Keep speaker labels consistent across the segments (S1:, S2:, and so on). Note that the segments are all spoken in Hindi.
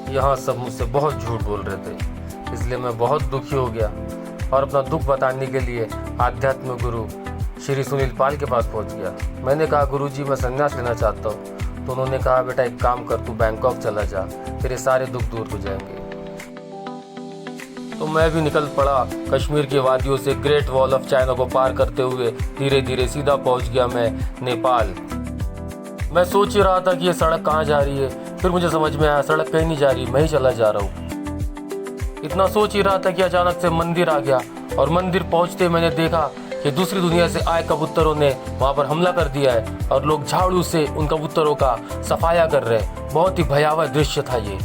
S1: यहाँ सब मुझसे बहुत झूठ बोल रहे थे, इसलिए मैं बहुत दुखी हो गया और अपना दुख बताने के लिए आध्यात्मिक गुरु श्री सुनील पाल के पास पहुँच गया। मैंने कहा, गुरुजी मैं संन्यास लेना चाहता हूँ। तो उन्होंने कहा, बेटा एक काम कर, तू बैंकॉक चला जा, तेरे सारे दुख दूर हो जाएंगे। तो मैं भी निकल पड़ा। कश्मीर की वादियों से ग्रेट वॉल ऑफ चाइना को पार करते हुए धीरे धीरे सीधा पहुंच गया मैं नेपाल। मैं सोच ही रहा था कि ये सड़क कहाँ जा रही है, फिर मुझे समझ में आया सड़क कहीं नहीं जा रही, मैं ही चला जा रहा हूँ। इतना सोच ही रहा था कि अचानक से मंदिर आ गया और मंदिर पहुंचते मैंने देखा कि दूसरी दुनिया से आए कबूतरों ने वहाँ पर हमला कर दिया है और लोग झाड़ू से उन कबूतरों का सफाया कर रहे हैं। बहुत ही भयावह दृश्य था ये,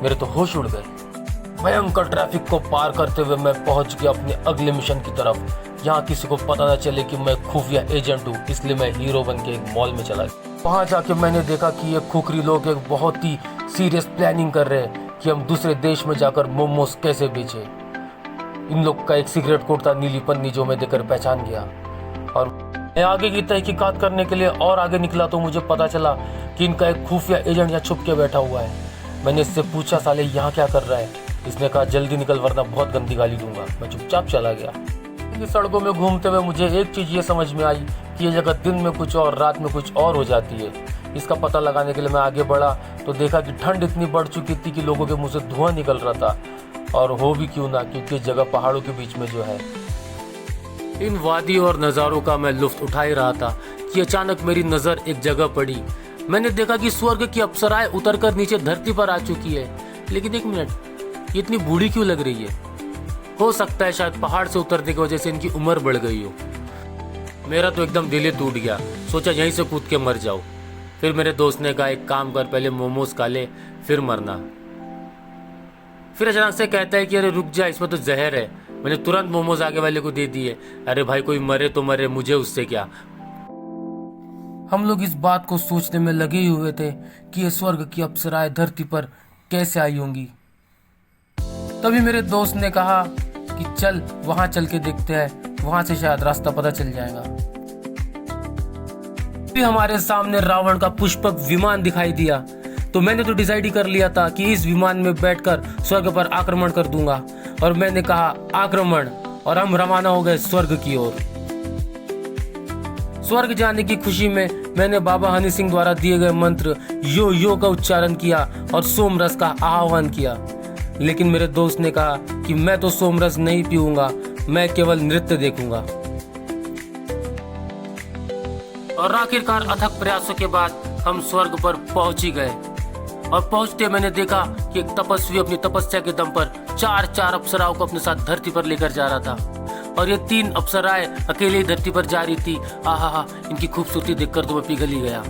S1: मेरे तो होश उड़ गए। भयंकर ट्रैफिक को पार करते हुए मैं पहुंच गया अपने अगले मिशन की तरफ। यहाँ किसी को पता न चले कि मैं खुफिया एजेंट हूँ, इसलिए मैं हीरो बन के एक मॉल में चला गया। वहाँ जाके मैंने देखा कि ये खुखरी लोग एक बहुत ही सीरियस प्लानिंग कर रहे हैं कि हम दूसरे देश में जाकर मोमोज कैसे बेचें। इन लोग का एक सीक्रेट कोड था, नीली पन्नी, जो मैं देखकर पहचान गया। और मैं आगे की तहकीकात करने के लिए और आगे निकला तो मुझे पता चला कि इनका एक खुफिया एजेंट यहाँ छुप के बैठा हुआ है। मैंने इससे पूछा, साले यहाँ क्या कर रहा है? इसने कहा, जल्दी निकल वरना बहुत गंदी गाली दूंगा। मैं चुपचाप चला गया। सड़कों में घूमते हुए मुझे एक चीज़ ये समझ में आई कि ये जगह दिन में कुछ और रात में कुछ और हो जाती है। इसका पता लगाने के लिए मैं आगे बढ़ा तो देखा कि ठंड इतनी बढ़ चुकी थी कि लोगों के मुंह से धुआं निकल रहा था। और हो भी क्यों ना, क्योंकि जगह पहाड़ों के बीच में जो है। इन वादी और नज़ारों का मैं लुत्फ उठा ही रहा था कि अचानक मेरी नज़र एक जगह पड़ी। मैंने देखा कि स्वर्ग की अप्सराएं उतरकर नीचे धरती पर आ चुकी है। लेकिन एक मिनट, ये इतनी बूढ़ी क्यों लग रही है? हो सकता है शायद पहाड़ से उतरने की वजह से इनकी उम्र बढ़ गई हो। मेरा तो एकदम दिल ही टूट गया, सोचा यहीं से कूद के मर जाओ। फिर मेरे दोस्त ने कहा, एक काम कर, पहले मोमोज खा ले फिर मरना। फिर अचानक से कहता है कि अरे रुक जा, इसमें तो जहर है। मैंने तुरंत मोमोज आगे वाले को दे दिए। अरे भाई, कोई मरे तो मरे, मुझे उससे क्या। हम लोग इस बात को सोचने में लगे ही हुए थे कि ये स्वर्ग की अप्सराएं धरती पर कैसे आई होंगी। तभी मेरे दोस्त ने कहा कि चल वहां चल के देखते हैं, वहां से शायद रास्ता पता चल जाएगा। भी हमारे सामने रावण का पुष्पक विमान दिखाई दिया। तो मैंने तो डिसाइड ही कर लिया था कि इस विमान में बैठकर स्वर्ग पर आक्रमण कर दूंगा। और मैंने कहा आक्रमण, और हम रवाना हो गए स्वर्ग की ओर। स्वर्ग जाने की खुशी में मैंने बाबा हनी सिंह द्वारा दिए गए मंत्र यो यो का उच्चारण किया और सोमरस का आह्वान किया। लेकिन मेरे दोस्त ने कहा कि मैं तो सोमरस नहीं पीऊंगा, मैं केवल नृत्य देखूंगा। और आखिरकार अथक प्रयासों के बाद हम स्वर्ग पर पहुंच ही गए। और पहुंचते मैंने देखा कि एक तपस्वी अपनी तपस्या के दम पर चार अप्सराओं को अपने साथ धरती पर लेकर जा रहा था। और ये 3 अप्सराएं अकेले ही धरती पर जा रही थी। आहा, इनकी खूबसूरती देखकर तो मैं पिघल ही गया।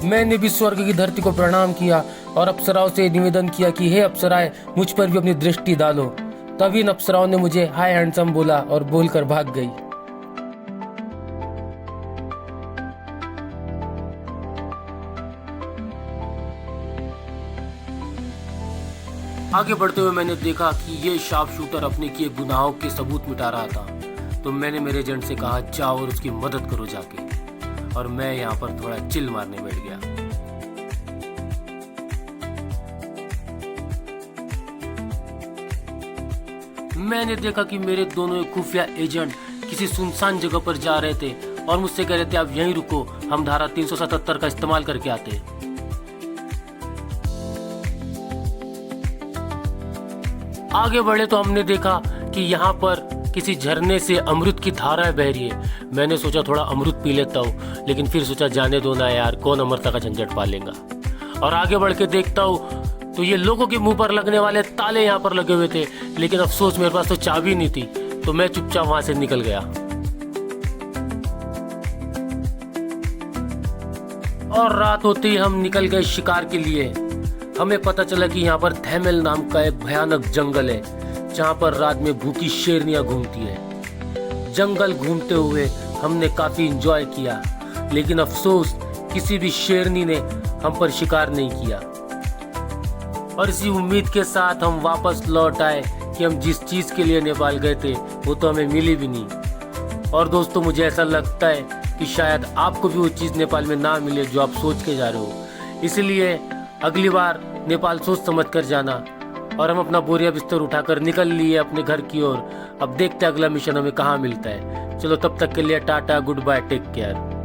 S1: मैंने भी स्वर्ग की धरती को प्रणाम किया और अप्सराओं से निवेदन किया कि हे अप्सराएं, मुझ पर भी अपनी दृष्टि डालो। तभी इन अप्सराओं ने मुझे हाय हैंडसम बोला और बोलकर भाग गई। आगे बढ़ते हुए मैंने देखा कि ये शार्प शूटर अपने किए गुनाहों के सबूत मिटा रहा था। तो मैंने मेरे एजेंट से कहा, जाओ और उसकी मदद करो जाके। और मैं यहाँ पर थोड़ा चिल मारने बैठ गया। मैंने देखा कि मेरे दोनों खुफिया एजेंट किसी सुनसान जगह पर जा रहे थे और मुझसे कह रहे थे, आप यहीं रुको, हम धारा 377 का इस्तेमाल करके आते हैं। आगे बढ़े तो हमने देखा कि यहाँ पर किसी झरने से अमृत की धाराएं बह रही है। मैंने सोचा थोड़ा अमृत पी लेता हूँ, लेकिन फिर सोचा जाने दो ना यार, कौन अमृता का झंझट पालेगा। और आगे बढ़ के देखता हूँ तो ये लोगों के मुंह पर लगने वाले ताले यहाँ पर लगे हुए थे। लेकिन अफसोस मेरे पास तो चाबी नहीं थी, तो मैं चुपचाप वहां से निकल गया। और रात होते ही हम निकल गए शिकार के लिए। हमें पता चला कि यहाँ पर थैमेल नाम का एक भयानक जंगल है, जहाँ पर रात में भूखी शेरनियां घूमती है। जंगल घूमते हुए हमने काफी एंजॉय किया, लेकिन अफसोस किसी भी शेरनी ने हम पर शिकार नहीं किया। और इसी उम्मीद के साथ हम वापस लौट आए कि हम जिस चीज के लिए नेपाल गए थे वो तो हमें मिली भी नहीं। और दोस्तों, मुझे ऐसा लगता है कि शायद आपको भी वो चीज नेपाल में ना मिले जो आप सोच के जा रहे हो। इसलिए अगली बार नेपाल सोच समझ कर जाना। और हम अपना बोरिया बिस्तर उठाकर निकल लिए अपने घर की ओर। अब देखते अगला मिशन हमें कहाँ मिलता है। चलो तब तक के लिए tata, goodbye, take care.